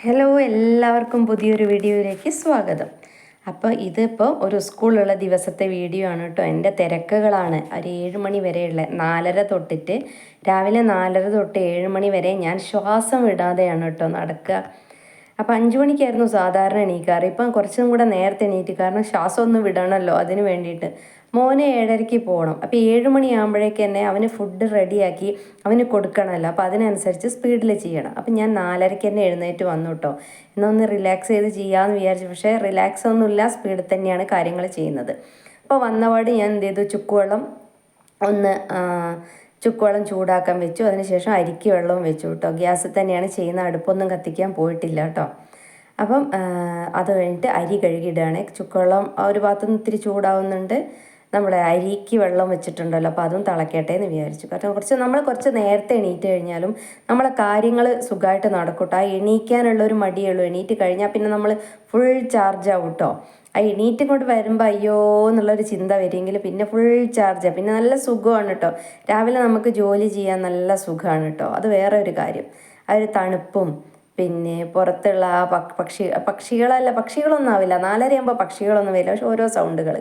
Hello, എല്ലാവർക്കും പുതിയൊരു വീഡിയോയിലേക്ക് സ്വാഗതം. അപ്പോൾ ഇതിപ്പോൾ ഒരു സ്കൂളിലുള്ള ദിവസത്തെ വീഡിയോ ആണ് കേട്ടോ. എൻ്റെ തിരക്കുകളാണ് ഒരു 7 മണി വരെയുള്ള 4:30 തൊട്ടിട്ട് രാവിലെ 4:30 തൊട്ട് 7 മണി വരെ ഞാൻ ശ്വാസം വിടാതെയാണ് കേട്ടോ നടക്കുക. അപ്പോൾ 5 മണിക്കായിരുന്നു സാധാരണ എണീക്കാറ്. ഇപ്പം കുറച്ചും കൂടെ നേരത്തെ എണീറ്റ്, കാരണം ശ്വാസം ഒന്ന് വിടണമല്ലോ, അതിന് വേണ്ടിയിട്ട്. മോനെ 7:30 പോകണം. അപ്പോൾ 7 മണിയാകുമ്പോഴേക്ക് തന്നെ അവന് ഫുഡ് റെഡിയാക്കി അവന് കൊടുക്കണമല്ലോ. അപ്പോൾ അതിനനുസരിച്ച് സ്പീഡിൽ ചെയ്യണം. അപ്പം ഞാൻ 4:30 തന്നെ എഴുന്നേറ്റ് വന്നു കേട്ടോ. എന്നൊന്ന് റിലാക്സ് ചെയ്ത് ചെയ്യാമെന്ന് വിചാരിച്ചു. പക്ഷേ റിലാക്സ് ഒന്നുമില്ല, സ്പീഡിൽ തന്നെയാണ് കാര്യങ്ങൾ ചെയ്യുന്നത്. അപ്പോൾ വന്നപാട് ഞാൻ എന്ത് ചെയ്തു, ചുക്കുവെള്ളം ചൂടാക്കാൻ വെച്ചു. അതിനുശേഷം അരിക്ക് വെള്ളവും വെച്ചു കേട്ടോ. ഗ്യാസിൽ തന്നെയാണ് ചെയ്യുന്നത്, അടുപ്പൊന്നും കത്തിക്കാൻ പോയിട്ടില്ല കേട്ടോ. അപ്പം അത് കഴിഞ്ഞിട്ട് അരി കഴുകിയിടുകയാണ്. ചുക്കുവെള്ളം ഒരു ഭാഗത്തുനിന്ന് ഇത്തിരി ചൂടാവുന്നുണ്ട്. നമ്മുടെ അരിക്ക് വെള്ളം വെച്ചിട്ടുണ്ടല്ലോ, അപ്പോൾ അതും തിളക്കട്ടെ എന്ന് വിചാരിച്ചു. കാരണം നമ്മൾ കുറച്ച് നേരത്തെ എണീറ്റ് കഴിഞ്ഞാലും നമ്മളെ കാര്യങ്ങൾ സുഖമായിട്ട് നടക്കൂട്ടോ. ആ എണീക്കാനുള്ളൊരു മടിയുള്ളൂ. എണീറ്റ് കഴിഞ്ഞാൽ പിന്നെ നമ്മൾ ഫുൾ ചാർജ് ആവും കേട്ടോ. ആ എണീറ്റ് കൊണ്ട് വരുമ്പോൾ അയ്യോ എന്നുള്ളൊരു ചിന്ത വരുമെങ്കിൽ പിന്നെ ഫുൾ ചാർജാണ്. പിന്നെ നല്ല സുഖമാണ് കേട്ടോ. രാവിലെ നമുക്ക് ജോലി ചെയ്യാൻ നല്ല സുഖമാണ് കേട്ടോ. അത് വേറെ ഒരു കാര്യം. ആ ഒരു തണുപ്പും പിന്നെ പുറത്തുള്ള ആ പക്ഷികളൊന്നും ആവില്ല. 4:30 ആകുമ്പോൾ പക്ഷികളൊന്നും വരില്ല, പക്ഷെ ഓരോ സൗണ്ടുകൾ.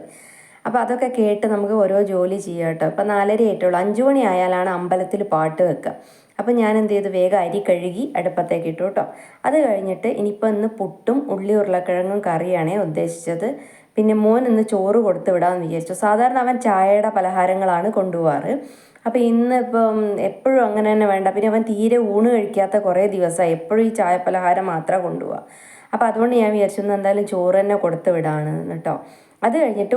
അപ്പോൾ അതൊക്കെ കേട്ട് നമുക്ക് ഓരോ ജോലി ചെയ്യാം കേട്ടോ. ഇപ്പം 4:30 ആയിട്ടുള്ളൂ. 5 മണി ആയാലാണ് അമ്പലത്തിൽ പാട്ട് വെക്കുക. അപ്പം ഞാൻ എന്ത് ചെയ്തു, വേഗം അരി കഴുകി അടുപ്പത്തേക്ക് ഇട്ടു കേട്ടോ. അത് കഴിഞ്ഞിട്ട് ഇനിയിപ്പോൾ ഇന്ന് പുട്ടും ഉള്ളി ഉരുളക്കിഴങ്ങും കറിയാണേ ഉദ്ദേശിച്ചത്. പിന്നെ മോൻ ഇന്ന് ചോറ് കൊടുത്ത് വിടാമെന്ന് വിചാരിച്ചു. സാധാരണ അവൻ ചായയുടെ പലഹാരങ്ങളാണ് കൊണ്ടുപോകാറ്. അപ്പോൾ ഇന്നിപ്പം എപ്പോഴും അങ്ങനെ തന്നെ വേണ്ട. പിന്നെ അവൻ തീരെ ഊണ് കഴിക്കാത്ത കുറേ ദിവസമായി. എപ്പോഴും ഈ ചായ പലഹാരം മാത്രമേ കൊണ്ടുപോവുക. അപ്പോൾ അതുകൊണ്ട് ഞാൻ വിചാരിച്ചു എന്തായാലും ചോറ് തന്നെ കൊടുത്ത് വിടാണ് കേട്ടോ. അത് കഴിഞ്ഞിട്ട്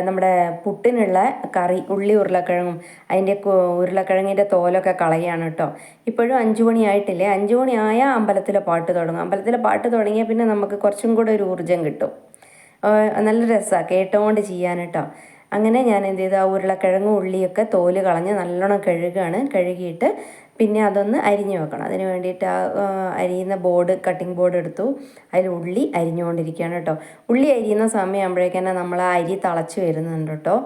നമ്മുടെ പുട്ടിനുള്ള കറി ഉള്ളി ഉരുളക്കിഴങ്ങും അതിൻ്റെ ഉരുളക്കിഴങ്ങിൻ്റെ തോലൊക്കെ കളയാണ് കേട്ടോ. ഇപ്പോഴും 5 മണി ആയിട്ടില്ലേ. 5 മണി ആയാൽ അമ്പലത്തിലെ പാട്ട് തുടങ്ങും. അമ്പലത്തിലെ പാട്ട് തുടങ്ങിയാൽ പിന്നെ നമുക്ക് കുറച്ചും കൂടെ ഒരു ഊർജ്ജം കിട്ടും. നല്ല രസമാണ് കേട്ടുകൊണ്ട് ചെയ്യാൻ കേട്ടോ. അങ്ങനെ ഞാൻ എന്ത് ചെയ്തു, ആ ഉരുളക്കിഴങ്ങും ഉള്ളിയൊക്കെ തോല് കളഞ്ഞ് നല്ലോണം കഴുകിയിട്ട് പിന്നെ അതൊന്ന് അരിഞ്ഞു വെക്കണം. അതിന് വേണ്ടിയിട്ട് ആ അരിയുന്ന കട്ടിംഗ് ബോർഡ് എടുത്തു. അതിൽ ഉള്ളി അരിഞ്ഞുകൊണ്ടിരിക്കുകയാണ് കേട്ടോ. ഉള്ളി അരിയുന്ന സമയമാകുമ്പോഴേക്കന്നെ നമ്മൾ ആ അരി തിളച്ച് വരുന്നുണ്ട് കേട്ടോ.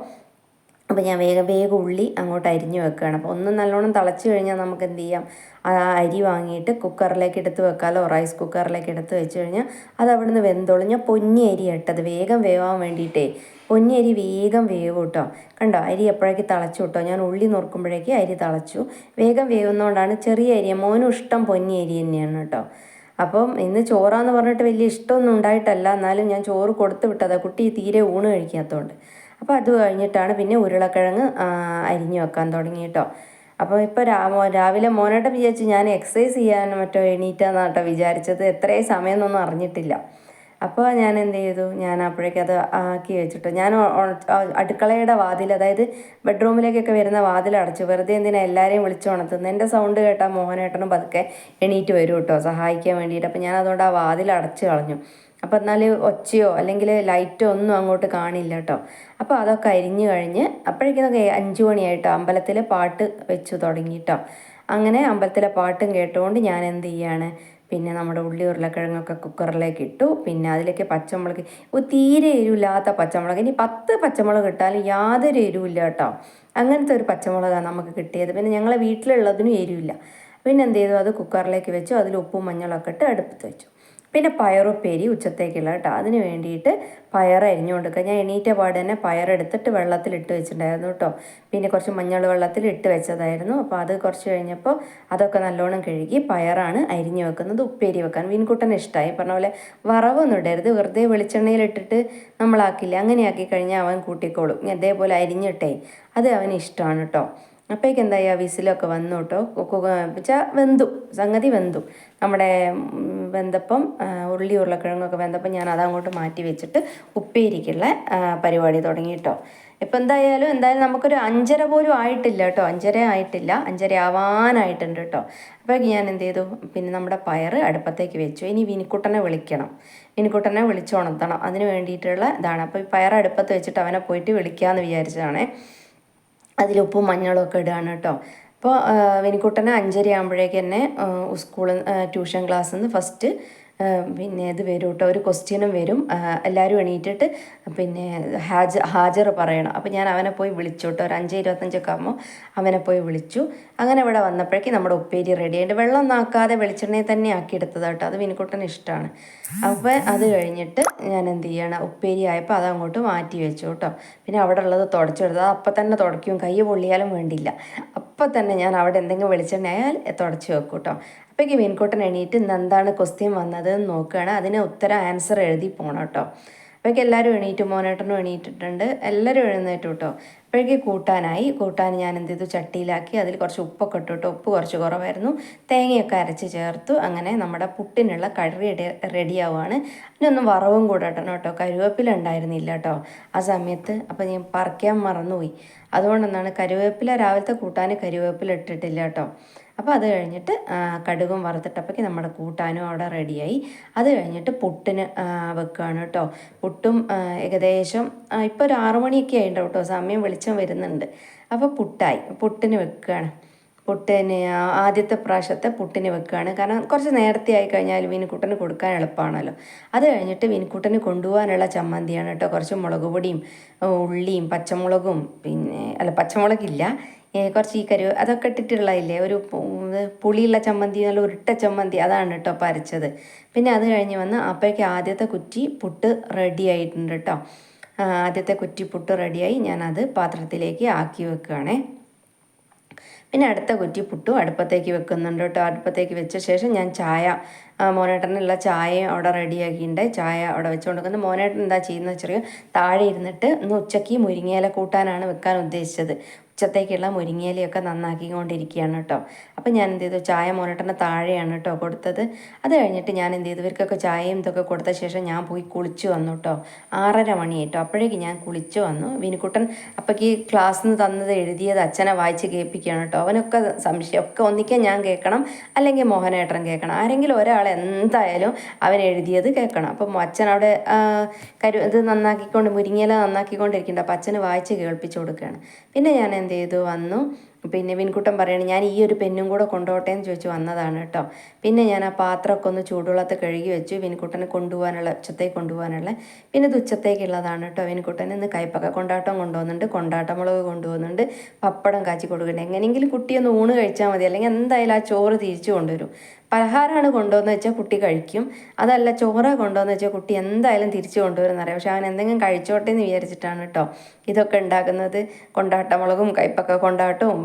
അപ്പോൾ ഞാൻ വേഗം ഉള്ളി അങ്ങോട്ട് അരിഞ്ഞു വെക്കുകയാണ്. അപ്പോൾ ഒന്ന് നല്ലോണം തിളച്ച് കഴിഞ്ഞാൽ നമുക്ക് എന്ത് ചെയ്യാം, ആ അരി വാങ്ങിയിട്ട് കുക്കറിലേക്ക് എടുത്ത് വെക്കാമല്ലോ. റൈസ് കുക്കറിലേക്ക് എടുത്ത് വെച്ച് കഴിഞ്ഞാൽ അത് അവിടെ നിന്ന് വെന്തോളും. ഞാൻ പൊന്നി അരി ഇട്ടത് വേഗം വേവാൻ വേണ്ടിയിട്ടേ. പൊന്നി അരി വേഗം വേവും കേട്ടോ. കണ്ടോ, അരി എപ്പോഴേക്ക് തിളച്ചു കേട്ടോ. ഞാൻ ഉള്ളി നുറുക്കുമ്പോഴേക്ക് അരി തിളച്ചു. വേഗം വേവുന്നതുകൊണ്ടാണ്. ചെറിയ അരി, മോനും ഇഷ്ടം പൊന്നി അരി തന്നെയാണ് കേട്ടോ. അപ്പം ഇന്ന് ചോറാന്ന് പറഞ്ഞിട്ട് വലിയ ഇഷ്ടമൊന്നും ഉണ്ടായിട്ടല്ല, എന്നാലും ഞാൻ ചോറ് കൊടുത്ത് വിട്ടതാണ്. കുട്ടി തീരെ ഊണ് കഴിക്കാത്തതുകൊണ്ട്. അപ്പോൾ അത് കഴിഞ്ഞിട്ടാണ് പിന്നെ ഉരുളക്കിഴങ്ങ് അരിഞ്ഞു വെക്കാൻ തുടങ്ങി കേട്ടോ. അപ്പോൾ ഇപ്പോൾ രാവിലെ മോനോട്ട് വിചാരിച്ചു ഞാൻ എക്സസൈസ് ചെയ്യാനും മറ്റോ എണീറ്റാന്നാണ് കേട്ടോ വിചാരിച്ചത്. എത്രയും സമയമൊന്നും അറിഞ്ഞിട്ടില്ല. അപ്പോൾ ഞാൻ എന്ത് ചെയ്തു, ഞാൻ അപ്പോഴേക്കും അത് ആക്കി വെച്ചിട്ട് ഞാൻ അടുക്കളയുടെ വാതിൽ, അതായത് ബെഡ്റൂമിലേക്കൊക്കെ വരുന്ന വാതിൽ അടച്ചു. വെറുതെ എന്തിനാ എല്ലാവരെയും വിളിച്ചു ഉണർത്തുന്നത്. എൻ്റെ സൗണ്ട് കേട്ടാൽ മോഹനേട്ടനും പതുക്കെ എണീറ്റ് വരും കേട്ടോ സഹായിക്കാൻ വേണ്ടിയിട്ട്. അപ്പോൾ ഞാൻ അതുകൊണ്ട് ആ വാതിൽ അടച്ചു കളഞ്ഞു. അപ്പോൾ എന്നാൽ ഒച്ചയോ അല്ലെങ്കിൽ ലൈറ്റോ ഒന്നും അങ്ങോട്ട് കാണില്ല കേട്ടോ. അപ്പോൾ അതൊക്കെ അരിഞ്ഞു കഴിഞ്ഞ് അപ്പോഴേക്കൊക്കെ 5 മണിയായിട്ടോ. അമ്പലത്തിൽ പാട്ട് വെച്ചു തുടങ്ങി കേട്ടോ. അങ്ങനെ അമ്പലത്തിലെ പാട്ടും കേട്ടുകൊണ്ട് ഞാൻ എന്ത് ചെയ്യാണ്, പിന്നെ നമ്മുടെ ഉള്ളി ഉരുളക്കിഴങ്ങൊക്കെ കുക്കറിലേക്ക് ഇട്ടു. പിന്നെ അതിലേക്ക് പച്ചമുളക്, തീരെ എരിവില്ലാത്ത പച്ചമുളക്. ഇനി 10 പച്ചമുളക് ഇട്ടാലും യാതൊരു എരിവില്ല കേട്ടോ. അങ്ങനത്തെ ഒരു പച്ചമുളകാണ് നമുക്ക് കിട്ടിയത്. പിന്നെ ഞങ്ങളെ വീട്ടിലുള്ളതിനും എരിവില്ല. പിന്നെ എന്ത് ചെയ്തു, അത് കുക്കറിലേക്ക് വെച്ചു. അതിൽ ഉപ്പും മഞ്ഞളൊക്കെ ഇട്ട് അടുപ്പത്ത് വെച്ചു. പിന്നെ പയറുപ്പേരി ഉച്ചത്തേക്കുള്ള കേട്ടോ. അതിന് വേണ്ടിയിട്ട് പയർ അരിഞ്ഞു കൊടുക്കുക. ഞാൻ എണീറ്റ പാട് തന്നെ പയറെടുത്തിട്ട് വെള്ളത്തിലിട്ട് വെച്ചിട്ടുണ്ടായിരുന്നു കേട്ടോ. പിന്നെ കുറച്ച് മഞ്ഞൾ വെള്ളത്തിൽ ഇട്ട് വെച്ചതായിരുന്നു. അപ്പോൾ അത് കുറച്ച് കഴിഞ്ഞപ്പോൾ അതൊക്കെ നല്ലോണം കഴുകി പയറാണ് അരിഞ്ഞു വെക്കുന്നത് ഉപ്പേരി വെക്കാൻ. മീൻകുട്ടന് ഇഷ്ടമായി. പറഞ്ഞ പോലെ വറവൊന്നും ഇടരുത്, വെറുതെ വെളിച്ചെണ്ണയിലിട്ടിട്ട് നമ്മളാക്കില്ല. അങ്ങനെ ആക്കി കഴിഞ്ഞാൽ അവൻ കൂട്ടിക്കോളും. അതേപോലെ അരിഞ്ഞിട്ടേ അത് അവന് ഇഷ്ടമാണ് കേട്ടോ. അപ്പോഴേക്ക് എന്തായി, ആ വിസിലൊക്കെ വന്നു കേട്ടോ. സംഗതി വെന്തു. നമ്മുടെ വെന്തപ്പം ഉള്ളി ഉരുളക്കിഴങ്ങൊക്കെ വെന്തപ്പം ഞാൻ അതങ്ങോട്ട് മാറ്റി വെച്ചിട്ട് ഉപ്പേരിക്കുള്ള പരിപാടി തുടങ്ങി കേട്ടോ. ഇപ്പം എന്തായാലും നമുക്കൊരു 5:30 പോലും ആയിട്ടില്ല കേട്ടോ. 5:30 ആയിട്ടില്ല, 5:30 ആവാനായിട്ടുണ്ട് കേട്ടോ. അപ്പോഴേക്ക് ഞാൻ എന്ത് ചെയ്തു, പിന്നെ നമ്മുടെ പയർ അടുപ്പത്തേക്ക് വെച്ചു. ഇനി വിനിക്കുട്ടനെ വിളിക്കണം. വിനിക്കുട്ടനെ വിളിച്ചുണർത്തണം. അതിന് വേണ്ടിയിട്ടുള്ള ഇതാണ്. അപ്പോൾ ഈ പയർ അടുപ്പത്ത് വെച്ചിട്ട് അവനെ പോയിട്ട് വിളിക്കാമെന്ന് വിചാരിച്ചതാണേ. അതിലുപ്പും മഞ്ഞളും ഒക്കെ ഇടുകയാണ് കേട്ടോ. അപ്പോൾ വിനിക്കുട്ടനെ 5:30 ആകുമ്പോഴേക്ക് തന്നെ ട്യൂഷൻ ക്ലാസ്സിൽ നിന്ന് ഫസ്റ്റ് പിന്നെ ഇത് വരും കേട്ടോ, ഒരു ക്വസ്റ്റ്യനും വരും. എല്ലാവരും എണീറ്റിട്ട് പിന്നെ ഹാജർ പറയണം. അപ്പോൾ ഞാൻ അവനെ പോയി വിളിച്ചു കേട്ടോ, ഒരു 5:25 ആകുമ്പോൾ അവനെ പോയി വിളിച്ചു. അങ്ങനെ ഇവിടെ വന്നപ്പോഴേക്കും നമ്മുടെ ഉപ്പേരി റെഡി ആയിട്ട്, വെള്ളം ഒന്നും ആക്കാതെ വെളിച്ചെണ്ണയിൽ തന്നെ ആക്കിയെടുത്തത് കേട്ടോ, അത് വിനുക്കുട്ടന് ഇഷ്ടമാണ്. അപ്പോൾ അത് കഴിഞ്ഞിട്ട് ഞാൻ എന്ത് ചെയ്യണം, ഉപ്പേരി ആയപ്പോൾ അത് അങ്ങോട്ട് മാറ്റി വെച്ചു കേട്ടോ. പിന്നെ അവിടെ ഉള്ളത് തുടച്ചെടുത്തത് അപ്പം തന്നെ തുടയ്ക്കും, കൈ പൊള്ളിയാലും വേണ്ടില്ല, അപ്പം തന്നെ ഞാൻ അവിടെ എന്തെങ്കിലും വെളിച്ചെണ്ണ ആയാൽ തുടച്ച് വെക്കും കേട്ടോ. അപ്പോഴേക്ക് വിൻകുട്ടൻ എണീറ്റ് ഇന്ന് എന്താണ് ക്വസ്റ്റ്യൻ വന്നത് എന്ന് നോക്കുകയാണ്, അതിന് ഉത്തരം ആൻസർ എഴുതി പോകണം കേട്ടോ. അപ്പോഴേക്ക് എല്ലാവരും എണീറ്റ്, മോനേട്ടനും എണീറ്റിട്ടുണ്ട്, എല്ലാവരും എഴുന്നേറ്റു കേട്ടോ. അപ്പോഴേക്ക് കൂട്ടാൻ ഞാൻ എന്ത് ചെയ്തു, ചട്ടിയിലാക്കി അതിൽ കുറച്ച് ഉപ്പൊക്കെ ഇട്ടു കേട്ടോ. ഉപ്പ് കുറച്ച് കുറവായിരുന്നു, തേങ്ങയൊക്കെ അരച്ച് ചേർത്തു. അങ്ങനെ നമ്മുടെ പുട്ടിനുള്ള കറി റെഡിയാവുകയാണ്. അതിനൊന്നും വറവും കൂടെ ഇടണം കേട്ടോ, കരുവേപ്പില ഉണ്ടായിരുന്നില്ല കേട്ടോ ആ സമയത്ത്, അപ്പോൾ ഞാൻ പറിക്കാൻ മറന്നുപോയി. അതുകൊണ്ടെന്നാണ് കരുവേപ്പില, രാവിലത്തെ കൂട്ടാൻ കരുവേപ്പില ഇട്ടിട്ടില്ല കേട്ടോ. അപ്പോൾ അത് കഴിഞ്ഞിട്ട് കടുകും വറുത്തിട്ടപ്പോഴേക്ക് നമ്മുടെ കൂട്ടാനും അവിടെ റെഡിയായി. അത് കഴിഞ്ഞിട്ട് പുട്ടിന് വെക്കുകയാണ് കേട്ടോ. പുട്ടും ഏകദേശം ഇപ്പോൾ ഒരു 6 മണിയൊക്കെ ആയിട്ടുണ്ടാവും കേട്ടോ, സമയം വെളിച്ചം വരുന്നുണ്ട്. അപ്പോൾ പുട്ടിന് വെക്കുകയാണ്. പുട്ടിന് ആദ്യത്തെ പ്രാവശ്യത്തെ പുട്ടിന് വെക്കുകയാണ്, കാരണം കുറച്ച് നേരത്തെ ആയി കഴിഞ്ഞാൽ വിനുക്കുട്ടന് കൊടുക്കാൻ എളുപ്പമാണല്ലോ. അത് കഴിഞ്ഞിട്ട് വിനുക്കുട്ടന് കൊണ്ടുപോകാനുള്ള ചമ്മന്തിയാണ് കേട്ടോ. കുറച്ച് മുളക് പൊടിയും ഉള്ളിയും പച്ചമുളകും, പച്ചമുളകില്ല, കുറച്ച് ഈ അതൊക്കെ ഇട്ടിട്ടുള്ളതില്ലേ, ഒരു പുളിയുള്ള ചമ്മന്തി, നല്ല ഉരുട്ട ചമ്മന്തി, അതാണ് കേട്ടോ അപ്പോൾ അരച്ചത്. പിന്നെ അത് കഴിഞ്ഞ് വന്ന് അപ്പോഴേക്ക് ആദ്യത്തെ കുറ്റി പുട്ട് റെഡി ആയിട്ടുണ്ട് കേട്ടോ. ആദ്യത്തെ കുറ്റി പുട്ട് റെഡിയായി, ഞാനത് പാത്രത്തിലേക്ക് ആക്കി വെക്കുകയാണേ. പിന്നെ അടുത്ത കുറ്റി പുട്ടും അടുപ്പത്തേക്ക് വെക്കുന്നുണ്ട് കേട്ടോ. അടുപ്പത്തേക്ക് വെച്ച ശേഷം ഞാൻ ചായ, മോനേട്ടനുള്ള ചായയും അവിടെ റെഡിയാക്കിയിട്ടുണ്ട്. ചായ അവിടെ വെച്ചുകൊണ്ട് കൊടുക്കുന്നത്. മോനേട്ടൻ എന്താ ചെയ്യുന്നത് ചെറിയ താഴെ ഇരുന്നിട്ട് ഇന്ന് ഉച്ചയ്ക്ക് മുരിങ്ങയില കൂട്ടാനാണ് വെക്കാൻ ഉദ്ദേശിച്ചത്. ഉച്ചത്തേക്കുള്ള മുരിങ്ങയിലയൊക്കെ നന്നാക്കിക്കൊണ്ടിരിക്കുകയാണ് കേട്ടോ. അപ്പം ഞാൻ എന്ത് ചെയ്തു, ചായ മോനേട്ടൻ്റെ താഴെയാണ് കേട്ടോ കൊടുത്തത്. അത് കഴിഞ്ഞിട്ട് ഞാൻ എന്ത് ചെയ്തു, ഇവർക്കൊക്കെ ചായയും ഇതൊക്കെ കൊടുത്ത ശേഷം ഞാൻ പോയി കുളിച്ച് വന്നു കേട്ടോ. 6:30 മണി കേട്ടോ. അപ്പോഴേക്ക് ഞാൻ കുളിച്ച് വന്നു. വിനുക്കുട്ടൻ അപ്പോഴേക്ക് ക്ലാസ്സിൽ നിന്ന് തന്നത് എഴുതിയത് അച്ഛനെ വായിച്ച് കേൾപ്പിക്കുകയാണ് കേട്ടോ. അവനൊക്കെ സംശയമൊക്കെ ഒന്നിക്കാൻ ഞാൻ കേൾക്കണം, അല്ലെങ്കിൽ മോഹനേട്ടൻ കേൾക്കണം, ആരെങ്കിലും ഒരാൾ എന്തായാലും അവൻ എഴുതിയത് കേൾക്കണം. അപ്പം അച്ഛൻ അവിടെ ഇത് മുരിങ്ങയില നന്നാക്കിക്കൊണ്ടിരിക്കുന്നുണ്ട്. അപ്പം അച്ഛന് വായിച്ച് കേൾപ്പിച്ച് കൊടുക്കുകയാണ്. പിന്നെ ഞാൻ എന്ത് ചെയ്തു, വന്നു. പിന്നെ വിൻകുട്ടൻ പറയണം ഞാൻ ഈ ഒരു പെന്നും കൂടെ കൊണ്ടുപോട്ടെ എന്ന് ചോദിച്ചു വന്നതാണ് കേട്ടോ. പിന്നെ ഞാൻ ആ പാത്രമൊക്കെ ഒന്ന് ചൂടുവെള്ളത്തിൽ കഴുകി വെച്ചു, വിൻകുട്ടനെ ഉച്ചത്തേക്ക് കൊണ്ടുപോകാനുള്ള. പിന്നെ ഇത് ഉച്ചത്തേക്കുള്ളതാണ് കേട്ടോ. വിൻകുട്ടൻ ഇന്ന് കയ്പക്ക കൊണ്ടാട്ടം കൊണ്ടുപോകുന്നുണ്ട്, കൊണ്ടാട്ടമുളക് കൊണ്ടുപോകുന്നുണ്ട്, പപ്പടം കാച്ചി കൊടുക്കുന്നുണ്ട്. എങ്ങനെയെങ്കിലും കുട്ടിയൊന്ന് ഊണ് കഴിച്ചാൽ മതി, അല്ലെങ്കിൽ എന്തായാലും ആ ചോറ് തിരിച്ചു കൊണ്ടുവരും. പലഹാരമാണ് കൊണ്ടുവന്ന് വെച്ചാൽ കുട്ടി കഴിക്കും, അതല്ല ചോറാണ് കൊണ്ടുവന്ന് വെച്ചാൽ കുട്ടി എന്തായാലും തിരിച്ചു കൊണ്ടുവരുമെന്നറിയാം. പക്ഷെ അവൻ എന്തെങ്കിലും കഴിച്ചോട്ടെ എന്ന് വിചാരിച്ചിട്ടാണ് കേട്ടോ ഇതൊക്കെ ഉണ്ടാക്കുന്നത്. കൊണ്ടാട്ടമുളകും കയ്പക്ക കൊണ്ടാട്ടവും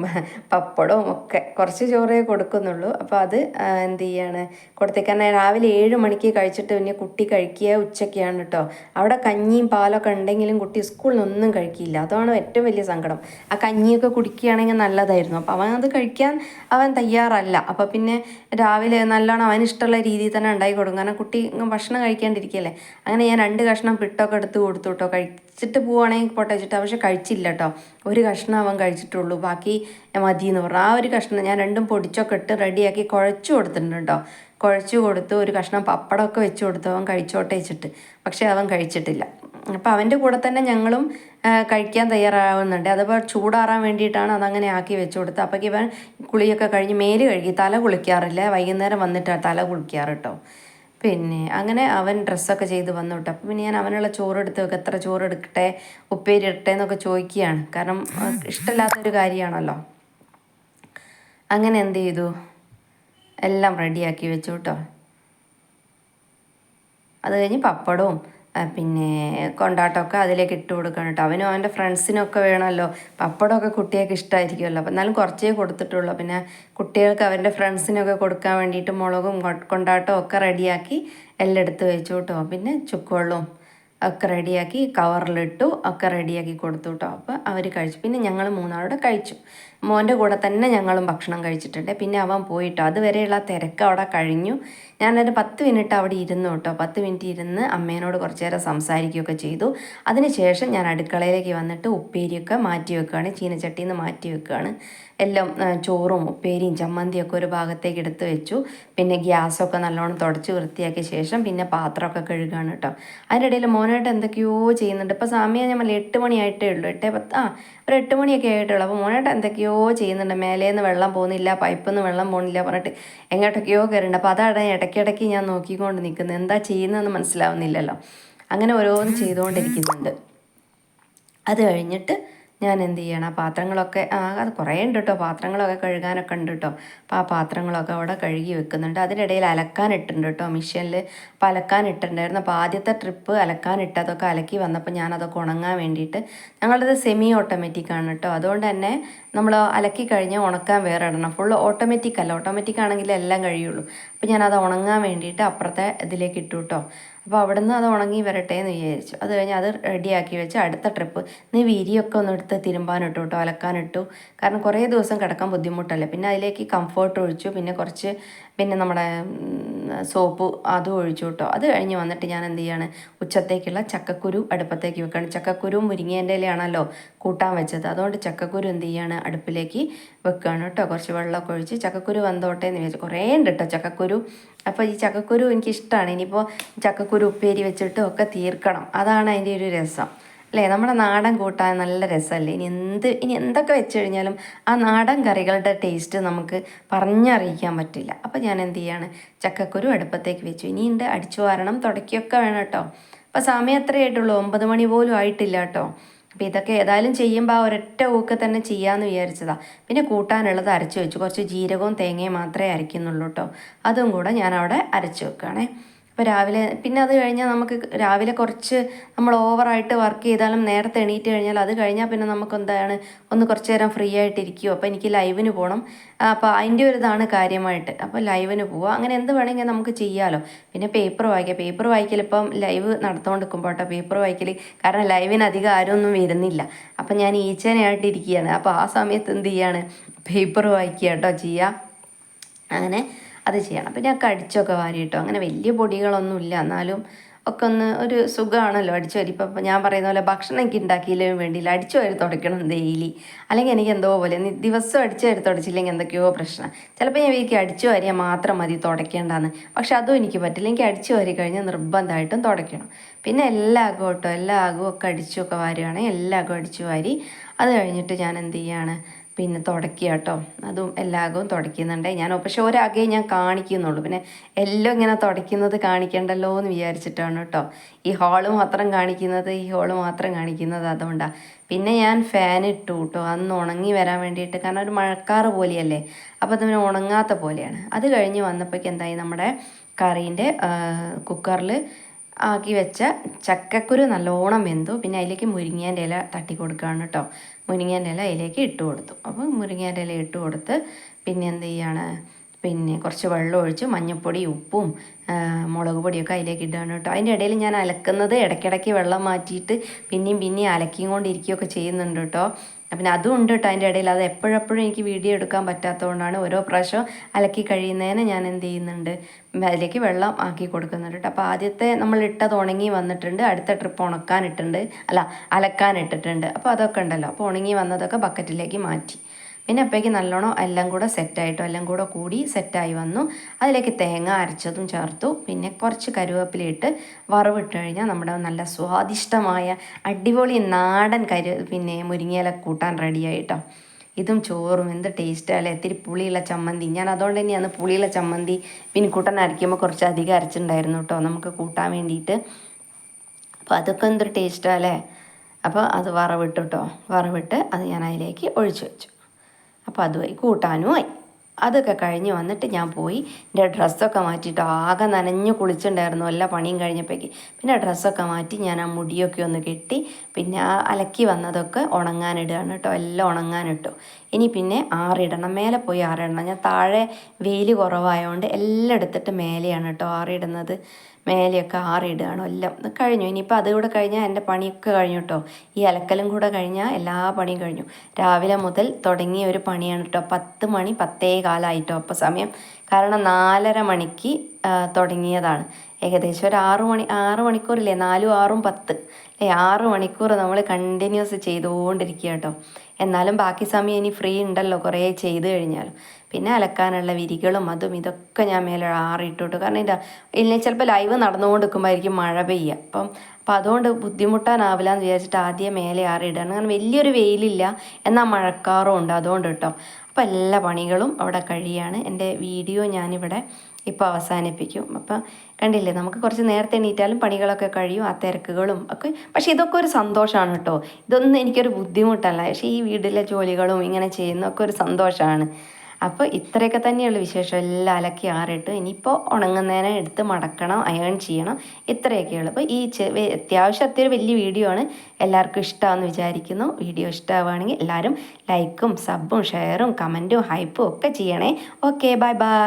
പപ്പടവും ഒക്കെ, കുറച്ച് ചോറേ കൊടുക്കുന്നുള്ളൂ. അപ്പോൾ അത് എന്ത് ചെയ്യാണ് കൊടുത്തേക്കാൻ. രാവിലെ 7 മണിക്ക് കഴിച്ചിട്ട് പിന്നെ കുട്ടി കഴിക്കുക ഉച്ചയ്ക്കാണ് കേട്ടോ. അവിടെ കഞ്ഞിയും പാലൊക്കെ ഉണ്ടെങ്കിലും കുട്ടി സ്കൂളിൽ നിന്നൊന്നും കഴിക്കില്ല. അതാണ് ഏറ്റവും വലിയ സങ്കടം. ആ കഞ്ഞിയൊക്കെ കുടിക്കുകയാണെങ്കിൽ നല്ലതായിരുന്നു. അപ്പോൾ അവൻ അത് കഴിക്കാൻ തയ്യാറല്ല. അപ്പോൾ പിന്നെ രാവിലെ നല്ലോണം അവന് ഇഷ്ടമുള്ള രീതിയിൽ തന്നെ ഉണ്ടാക്കി കൊടുക്കും, കാരണം കുട്ടി ഭക്ഷണം കഴിക്കാണ്ടിരിക്കുകയല്ലേ. അങ്ങനെ ഞാൻ 2 കഷ്ണം പിട്ടൊക്കെ എടുത്ത് കൊടുത്തു കേട്ടോ. കഴിച്ചിട്ട് പോവുകയാണെങ്കിൽ പോട്ടെ വെച്ചിട്ട്, പക്ഷെ കഴിച്ചില്ല കേട്ടോ. ഒരു കഷ്ണം അവൻ കഴിച്ചിട്ടുള്ളൂ, ബാക്കി മതി എന്ന് പറഞ്ഞു. ആ ഒരു കഷ്ണം ഞാൻ 2ഉം പൊടിച്ചൊക്കെ ഇട്ട് റെഡിയാക്കി കുഴച്ചു കൊടുത്തിട്ടുണ്ട് കേട്ടോ. കുഴച്ചു കൊടുത്തു, ഒരു കഷ്ണം പപ്പടമൊക്കെ വെച്ച് കൊടുത്തു അവൻ കഴിച്ചോട്ടെ വെച്ചിട്ട്. പക്ഷെ അവൻ കഴിച്ചിട്ടില്ല. അപ്പോൾ അവൻ്റെ കൂടെ തന്നെ ഞങ്ങളും കഴിക്കാൻ തയ്യാറാവുന്നുണ്ട്. അതുപോലെ ചൂടാറാൻ വേണ്ടിയിട്ടാണ് അതങ്ങനെ ആക്കി വെച്ച് കൊടുത്തത്. അപ്പോൾ ഇവൻ കുളിയൊക്കെ കഴിഞ്ഞ് മേല് കഴുകി, തല കുളിക്കാറില്ല, വൈകുന്നേരം വന്നിട്ടാണ് തല കുളിക്കാറ് കേട്ടോ. പിന്നെ അങ്ങനെ അവൻ ഡ്രസ്സൊക്കെ ചെയ്ത് വന്നു കേട്ടോ. അപ്പോൾ പിന്നെ ഞാൻ അവനുള്ള ചോറ് എടുത്ത് വെക്കുക, എത്ര ചോറ് എടുക്കട്ടെ, ഉപ്പേരി ഇടട്ടെ എന്നൊക്കെ ചോദിക്കുകയാണ്, കാരണം ഇഷ്ടമില്ലാത്തൊരു കാര്യമാണല്ലോ. അങ്ങനെ എന്ത് ചെയ്തു, എല്ലാം റെഡിയാക്കി വെച്ചു കേട്ടോ. അത് കഴിഞ്ഞ് പപ്പടവും പിന്നെ കൊണ്ടാട്ടമൊക്കെ അതിലേക്ക് ഇട്ട് കൊടുക്കണം കേട്ടോ. അവനും അവൻ്റെ ഫ്രണ്ട്സിനൊക്കെ വേണമല്ലോ, പപ്പടമൊക്കെ കുട്ടികൾക്ക് ഇഷ്ടമായിരിക്കുമല്ലോ. അപ്പം എന്നാലും കുറച്ചേ കൊടുത്തിട്ടുള്ളൂ. പിന്നെ കുട്ടികൾക്ക് അവൻ്റെ ഫ്രണ്ട്സിനൊക്കെ കൊടുക്കാൻ വേണ്ടിയിട്ട് മുളകും കൊണ്ടാട്ടവും ഒക്കെ റെഡിയാക്കി എല്ലാം എടുത്ത് വെച്ചു കേട്ടോ. പിന്നെ ചുക്കുവെള്ളവും ഒക്കെ റെഡിയാക്കി കവറിലിട്ടു, ഒക്കെ റെഡിയാക്കി കൊടുത്തു കേട്ടോ. അപ്പോൾ അവർ കഴിച്ചു. പിന്നെ ഞങ്ങൾ 3 കഴിച്ചു. മോൻ്റെ കൂടെ തന്നെ ഞങ്ങളും ഭക്ഷണം കഴിച്ചിട്ടുണ്ട്. പിന്നെ അവൻ പോയിട്ടോ. അതുവരെയുള്ള തിരക്ക് അവിടെ കഴിഞ്ഞു. ഞാനൊരു 10 മിനിറ്റ് അവിടെ ഇരുന്നു കേട്ടോ. 10 മിനിറ്റ് ഇരുന്ന് അമ്മേനോട് കുറച്ച് നേരം സംസാരിക്കുകയൊക്കെ ചെയ്തു. അതിനുശേഷം ഞാൻ അടുക്കളയിലേക്ക് വന്നിട്ട് ഉപ്പേരിയൊക്കെ മാറ്റി വെക്കുകയാണ്, ചീനച്ചട്ടിയിൽ നിന്ന് മാറ്റി വെക്കുകയാണ്. എല്ലാം ചോറും ഉപ്പേരിയും ചമ്മന്തിയൊക്കെ ഒരു ഭാഗത്തേക്ക് എടുത്ത് വെച്ചു. പിന്നെ ഗ്യാസൊക്കെ നല്ലോണം തുടച്ച് വൃത്തിയാക്കിയ ശേഷം പിന്നെ പാത്രമൊക്കെ കഴുകുകയാണ് കേട്ടോ. അതിൻ്റെ ഇടയിൽ മോനായിട്ട് എന്തൊക്കെയോ ചെയ്യുന്നുണ്ട്. ഇപ്പോൾ സമയം ഞാൻ 8 മണിയായിട്ടേ ഉള്ളൂ, 8:10 ഒരു 8 മണിയൊക്കെ ആയിട്ടുള്ളൂ. അപ്പോൾ മോനേട്ടൻ എന്തൊക്കെയോ ചെയ്യുന്നുണ്ട്, മേലേന്ന് വെള്ളം പോകുന്നില്ല, പൈപ്പിൽ നിന്ന് വെള്ളം പോകുന്നില്ല പറഞ്ഞിട്ട് എങ്ങോട്ടൊക്കെയോ കയറുന്നുണ്ട്. അപ്പോൾ അതാണ് ഇടയ്ക്കിടയ്ക്ക് ഞാൻ നോക്കിക്കൊണ്ട് നിൽക്കുന്നത്, എന്താ ചെയ്യുന്നതെന്ന് മനസ്സിലാവുന്നില്ലല്ലോ. അങ്ങനെ ഓരോന്നും ചെയ്തുകൊണ്ടിരിക്കുന്നുണ്ട്. അത് കഴിഞ്ഞിട്ട് ഞാൻ എന്ത് ചെയ്യണം, പാത്രങ്ങളൊക്കെ അത് കുറേ ഉണ്ട് കേട്ടോ, പാത്രങ്ങളൊക്കെ കഴുകാനൊക്കെ ഉണ്ട് കേട്ടോ. അപ്പോൾ ആ പാത്രങ്ങളൊക്കെ അവിടെ കഴുകി വെക്കുന്നുണ്ട്. അതിനിടയിൽ അലക്കാനിട്ടുണ്ട് കേട്ടോ മെഷീനിൽ. അപ്പോൾ അലക്കാനിട്ടുണ്ടായിരുന്നു. അപ്പോൾ ആദ്യത്തെ ട്രിപ്പ് അലക്കാനിട്ടതൊക്കെ അലക്കി വന്നപ്പോൾ ഞാനതൊക്കെ ഉണങ്ങാൻ വേണ്ടിയിട്ട്, ഞങ്ങളുടേത് സെമി ഓട്ടോമാറ്റിക് ആണ് കേട്ടോ, അതുകൊണ്ട് തന്നെ നമ്മൾ അലക്കി കഴിഞ്ഞാൽ ഉണക്കാൻ വേറെ ഇടണം. ഫുൾ ഓട്ടോമാറ്റിക് അല്ല, ഓട്ടോമാറ്റിക് ആണെങ്കിൽ എല്ലാം കഴിയുള്ളൂ. അപ്പോൾ ഞാനത് ഉണങ്ങാൻ വേണ്ടിയിട്ട് അപ്പുറത്തെ ഇതിലേക്ക് ഇട്ടു കേട്ടോ. അപ്പോൾ അവിടെ നിന്ന് അത് ഉണങ്ങി വരട്ടെ എന്ന് വിചാരിച്ചു. അത് കഴിഞ്ഞ് അത് റെഡിയാക്കി വെച്ച് അടുത്ത ട്രിപ്പ് നീ വിരിയൊക്കെ ഒന്ന് എടുത്ത് തിരുമ്പാനിട്ടു കേട്ടോ, അലക്കാനിട്ടു. കാരണം കുറേ ദിവസം കിടക്കാൻ ബുദ്ധിമുട്ടല്ലേ. പിന്നെ അതിലേക്ക് കംഫർട്ട് ഒഴിച്ചു, പിന്നെ നമ്മുടെ സോപ്പ് അതും ഒഴിച്ചു കേട്ടോ. അത് കഴിഞ്ഞ് വന്നിട്ട് ഞാൻ എന്ത് ചെയ്യാണ്, ഉച്ചത്തേക്കുള്ള ചക്കക്കുരു അടുപ്പത്തേക്ക് വെക്കുകയാണ്. ചക്കക്കുരു മുരിങ്ങേൻ്റെ ഇലയാണല്ലോ കൂട്ടാൻ വെച്ചത്, അതുകൊണ്ട് ചക്കക്കുരു എന്ത് ചെയ്യാണ്, അടുപ്പിലേക്ക് വെക്കുകയാണ് കേട്ടോ. കുറച്ച് വെള്ളമൊക്കെ ഒഴിച്ച് ചക്കക്കുരു വന്നോട്ടെ എന്ന് വിചാരിച്ചു. കുറേ ഉണ്ട് കേട്ടോ ചക്കക്കുരു. അപ്പോൾ ഈ ചക്കക്കുരു എനിക്കിഷ്ടമാണ്. ഇനിയിപ്പോൾ ചക്കക്കുരു ഉപ്പേരി വെച്ചിട്ടും ഒക്കെ തീർക്കണം, അതാണ് അതിൻ്റെ ഒരു രസം അല്ലേ. നമ്മുടെ നാടൻ കൂട്ടാൻ നല്ല രസമല്ലേ. ഇനി എന്തൊക്കെ വെച്ച് കഴിഞ്ഞാലും ആ നാടൻ കറികളുടെ ടേസ്റ്റ് നമുക്ക് പറഞ്ഞറിയിക്കാൻ പറ്റില്ല. അപ്പോൾ ഞാൻ എന്ത് ചെയ്യാണ്, ചക്കക്കുരു അടുപ്പത്തേക്ക് വെച്ചു. ഇനിയുണ്ട് അടിച്ചു വാരണം, തുടയ്ക്കൊക്കെ വേണം കേട്ടോ. അപ്പോൾ സമയം എത്രയേ ആയിട്ടുള്ളൂ, 9 മണി പോലും ആയിട്ടില്ല കേട്ടോ. അപ്പോൾ ഇതൊക്കെ ഏതായാലും ചെയ്യുമ്പോൾ ആ ഒരൊറ്റ ഊക്ക് തന്നെ ചെയ്യാമെന്ന് വിചാരിച്ചതാണ്. പിന്നെ കൂട്ടാനുള്ളത് അരച്ച് വെച്ചു. കുറച്ച് ജീരകവും തേങ്ങയും മാത്രമേ അരയ്ക്കുന്നുള്ളൂ കേട്ടോ. അതും കൂടെ ഞാൻ അവിടെ അരച്ച് വെക്കുകയാണേ. അപ്പോൾ രാവിലെ പിന്നെ അത് കഴിഞ്ഞാൽ നമുക്ക് രാവിലെ കുറച്ച് നമ്മൾ ഓവറായിട്ട് വർക്ക് ചെയ്താലും നേരത്തെ എണീറ്റ് കഴിഞ്ഞാൽ അത് കഴിഞ്ഞാൽ പിന്നെ നമുക്ക് എന്താണ് ഒന്ന് കുറച്ച് നേരം ഫ്രീ ആയിട്ടിരിക്കുമോ. അപ്പോൾ എനിക്ക് ലൈവിന് പോകണം. അപ്പോൾ അതിൻ്റെ ഒരു ഇതാണ് കാര്യമായിട്ട്. അപ്പോൾ ലൈവിന് പോവുക, അങ്ങനെ എന്ത് വേണമെങ്കിൽ നമുക്ക് ചെയ്യാമല്ലോ. പിന്നെ പേപ്പർ വായിക്കൽ ഇപ്പം ലൈവ് നടത്തുകൊണ്ട് നിൽക്കുമ്പോൾ കേട്ടോ പേപ്പർ വായിക്കൽ, കാരണം ലൈവിന് അധികം ആരും ഒന്നും വരുന്നില്ല. അപ്പം ഞാൻ ഈച്ചേനായിട്ടിരിക്കുകയാണ്. അപ്പോൾ ആ സമയത്ത് എന്ത് ചെയ്യാണ്, പേപ്പർ വായിക്കുക കേട്ടോ ചെയ്യുക. അങ്ങനെ അത് ചെയ്യണം. പിന്നെ അടിച്ചൊക്കെ വാരി കേട്ടോ. അങ്ങനെ വലിയ പൊടികളൊന്നുമില്ല, എന്നാലും ഒക്കെ ഒന്ന് ഒരു സുഖമാണല്ലോ അടിച്ചു വാരി. ഇപ്പം ഞാൻ പറയുന്ന പോലെ ഭക്ഷണം എനിക്ക് ഉണ്ടാക്കിയില്ലെങ്കിൽ വേണ്ടിയില്ല, അടിച്ചു വാരി തുടയ്ക്കണം ഡെയിലി. അല്ലെങ്കിൽ എനിക്ക് എന്തോ പോലെ ദിവസം അടിച്ചു വാരി തുടച്ചില്ലെങ്കിൽ എന്തൊക്കെയോ പ്രശ്നം. ചിലപ്പോൾ ഞാൻ എനിക്ക് അടിച്ചു വാരിയാൽ മാത്രം മതി തുടയ്ക്കേണ്ടെന്ന്, പക്ഷെ അതും എനിക്ക് പറ്റില്ല. എനിക്ക് അടിച്ചു വാരി കഴിഞ്ഞാൽ നിർബന്ധമായിട്ടും തുടയ്ക്കണം. പിന്നെ എല്ലാ ആകും ഒക്കെ അടിച്ചൊക്കെ വാരുകയാണെങ്കിൽ എല്ലാ അടിച്ചു വാരി അത് കഴിഞ്ഞിട്ട് ഞാൻ എന്ത് ചെയ്യാണ്, പിന്നെ തുടയ്ക്കുക കേട്ടോ. അതും എല്ലാകവും തുടയ്ക്കുന്നുണ്ട് ഞാൻ. പക്ഷെ ഒരാകെ ഞാൻ കാണിക്കുന്നുള്ളൂ, പിന്നെ എല്ലാം ഇങ്ങനെ തുടയ്ക്കുന്നത് കാണിക്കണ്ടല്ലോ എന്ന് വിചാരിച്ചിട്ടാണ് കേട്ടോ ഈ ഹോള് മാത്രം കാണിക്കുന്നത്. അതുകൊണ്ടാണ്. പിന്നെ ഞാൻ ഫാൻ ഇട്ടു കേട്ടോ, അന്ന് ഉണങ്ങി വരാൻ വേണ്ടിയിട്ട്. കാരണം ഒരു മഴക്കാറ് പോലെയല്ലേ, അപ്പോൾ അതിന് ഉണങ്ങാത്ത പോലെയാണ്. അത് കഴിഞ്ഞ് വന്നപ്പോഴേക്ക് എന്തായി, നമ്മുടെ കറീൻ്റെ കുക്കറിൽ ആക്കി വെച്ച ചക്കക്കുരു നല്ലോണം വെന്തു. പിന്നെ അതിലേക്ക് മുരിങ്ങേൻ്റെ ഇല തട്ടി കൊടുക്കുകയാണ് കേട്ടോ. മുരിങ്ങേൻ്റെ ഇല അതിലേക്ക് ഇട്ട് കൊടുത്തു. അപ്പോൾ മുരിങ്ങേൻ്റെ ഇല ഇട്ട് കൊടുത്ത് പിന്നെ എന്ത് ചെയ്യാണ്, പിന്നെ കുറച്ച് വെള്ളം ഒഴിച്ച് മഞ്ഞൾപ്പൊടി ഉപ്പും മുളക് പൊടിയൊക്കെ അതിലേക്ക് ഇടുകയാണ് കേട്ടോ. അതിൻ്റെ ഇടയിൽ ഞാൻ അലക്കുന്നത് ഇടയ്ക്കിടയ്ക്ക് വെള്ളം മാറ്റിയിട്ട് പിന്നെയും അലക്കിയും കൊണ്ടിരിക്കുകയൊക്കെ ചെയ്യുന്നുണ്ട് കേട്ടോ. പിന്നെ അതും ഉണ്ട് കേട്ടോ അതിൻ്റെ ഇടയിൽ. അത് എപ്പോഴെപ്പോഴും എനിക്ക് വീഡിയോ എടുക്കാൻ പറ്റാത്തതുകൊണ്ടാണ് ഓരോ പ്രാവശ്യം അലക്കി കഴിയുന്നതിന് ഞാൻ എന്ത് ചെയ്യുന്നുണ്ട്, അതിലേക്ക് വെള്ളം ആക്കി കൊടുക്കുന്നുണ്ട് കേട്ടോ. അപ്പോൾ ആദ്യത്തെ നമ്മൾ ഇട്ടത് ഉണങ്ങി വന്നിട്ടുണ്ട്, അടുത്ത ട്രിപ്പ് അലക്കാനിട്ടിട്ടുണ്ട്. അപ്പോൾ അതൊക്കെ ഉണ്ടല്ലോ. അപ്പോൾ ഉണങ്ങി വന്നതൊക്കെ ബക്കറ്റിലേക്ക് മാറ്റി. പിന്നെ അപ്പോഴേക്ക് നല്ലോണം എല്ലാം കൂടെ സെറ്റായിട്ടോ, എല്ലാം കൂടെ കൂടി സെറ്റായി വന്നു. അതിലേക്ക് തേങ്ങ അരച്ചതും ചേർത്തു. പിന്നെ കുറച്ച് കരുവേപ്പിലയിട്ട് വറവിട്ട് കഴിഞ്ഞാൽ നമ്മുടെ നല്ല സ്വാദിഷ്ടമായ അടിപൊളി നാടൻ പിന്നെ മുരിങ്ങയില കൂട്ടാൻ റെഡിയായിട്ടോ. ഇതും ചോറും എന്ത് ടേസ്റ്റ് അല്ലേ. ഇത്തിരി പുളിയുള്ള ചമ്മന്തി, ഞാൻ അതുകൊണ്ട് തന്നെയാണ് പുളിയുള്ള ചമ്മന്തി പിന്നെ കൂട്ടാൻ അരയ്ക്കുമ്പോൾ കുറച്ച് അധികം അരച്ചിട്ടുണ്ടായിരുന്നു കേട്ടോ നമുക്ക് കൂട്ടാൻ വേണ്ടിയിട്ട്. അപ്പോൾ അതൊക്കെ എന്തൊരു ടേസ്റ്റാണ് അല്ലേ. അപ്പോൾ അത് വറവിട്ട് അത് ഞാൻ അതിലേക്ക് ഒഴിച്ചു വെച്ചു. അപ്പോൾ അതുമായി കൂട്ടാനുമായി. അതൊക്കെ കഴിഞ്ഞ് വന്നിട്ട് ഞാൻ പോയി എൻ്റെ ഡ്രസ്സൊക്കെ മാറ്റിയിട്ട് ആകെ നനഞ്ഞു കുളിച്ചിട്ടുണ്ടായിരുന്നു എല്ലാ പണിയും കഴിഞ്ഞപ്പോഴേക്ക്. പിന്നെ ഡ്രസ്സൊക്കെ മാറ്റി ഞാൻ ആ മുടിയൊക്കെ ഒന്ന് കെട്ടി പിന്നെ ആ അലക്കി വന്നതൊക്കെ ഉണങ്ങാനിടുകയാണ് കേട്ടോ. എല്ലാം ഉണങ്ങാനിട്ടു. ഇനി പിന്നെ ആറിടണം, മേലെ പോയി ആറിടണം. ഞാൻ താഴെ വെയിൽ കുറവായതുകൊണ്ട് എല്ലാം എടുത്തിട്ട് മേലെയാണ് കേട്ടോ ആറിടുന്നത്. മേലെയൊക്കെ ആറിടുകയാണ് എല്ലാം കഴിഞ്ഞു. ഇനിയിപ്പോൾ അതുകൂടെ കഴിഞ്ഞാൽ എൻ്റെ പണിയൊക്കെ കഴിഞ്ഞു കേട്ടോ. ഈ അലക്കലും കൂടെ കഴിഞ്ഞാൽ എല്ലാ പണിയും കഴിഞ്ഞു. രാവിലെ മുതൽ തുടങ്ങിയ ഒരു പണിയാണ് കേട്ടോ. 10 മണി 10:15 അപ്പോൾ സമയം. കാരണം 4:30 മണിക്ക് തുടങ്ങിയതാണ്. ഏകദേശം ഒരു 6 മണിക്കൂറില്ലേ, 4, 6, 10 6 മണിക്കൂർ നമ്മൾ കണ്ടിന്യൂസ് ചെയ്തുകൊണ്ടിരിക്കുക കേട്ടോ. എന്നാലും ബാക്കി സമയം ഇനി ഫ്രീ ഉണ്ടല്ലോ കുറേ ചെയ്ത് കഴിഞ്ഞാലും. പിന്നെ അലക്കാനുള്ള വിരികളും അതും ഇതൊക്കെ ഞാൻ മേലെ ആറിയിട്ടോട്ടു. കാരണം ഇല്ല ചിലപ്പോൾ ലൈവ് നടന്നുകൊണ്ട് നിൽക്കുമ്പോഴായിരിക്കും മഴ പെയ്യുക. അപ്പം അതുകൊണ്ട് ബുദ്ധിമുട്ടാനാവില്ല എന്ന് വിചാരിച്ചിട്ട് ആദ്യം മേലെ ആറിയിടാണ്. കാരണം വലിയൊരു വെയിലില്ല, എന്നാൽ മഴക്കാറും ഉണ്ട്, അതുകൊണ്ട് കേട്ടോ. അപ്പോൾ എല്ലാ പണികളും അവിടെ കഴിയാണ്. എൻ്റെ വീഡിയോ ഞാനിവിടെ ഇപ്പോൾ അവസാനിപ്പിക്കും. അപ്പം കണ്ടില്ലേ, നമുക്ക് കുറച്ച് നേരത്തെ എണീറ്റാലും പണികളൊക്കെ കഴിയും, ആ തിരക്കുകളും ഒക്കെ. പക്ഷേ ഇതൊക്കെ ഒരു സന്തോഷമാണ് കേട്ടോ. ഇതൊന്നും എനിക്കൊരു ബുദ്ധിമുട്ടല്ല. പക്ഷേ ഈ വീട്ടിലെ ജോലികളും ഇങ്ങനെ ചെയ്യുന്നതൊക്കെ ഒരു സന്തോഷമാണ്. അപ്പോൾ ഇത്രയൊക്കെ തന്നെയുള്ള വിശേഷം. എല്ലാം അലക്കി ആറിട്ട് ഇനിയിപ്പോൾ ഉണങ്ങുന്നതിനെ എടുത്ത് മടക്കണം, അയൺ ചെയ്യണം, ഇത്രയൊക്കെയുള്ളൂ. അപ്പോൾ ഈ അത്യാവശ്യം വലിയ വീഡിയോ ആണ്. എല്ലാവർക്കും ഇഷ്ടമാണെന്ന് വിചാരിക്കുന്നു. വീഡിയോ ഇഷ്ടമാവുകയാണെങ്കിൽ എല്ലാവരും ലൈക്കും സബും ഷെയറും കമൻറ്റും ഹൈപ്പും ഒക്കെ ചെയ്യണേ. Okay, bye bye.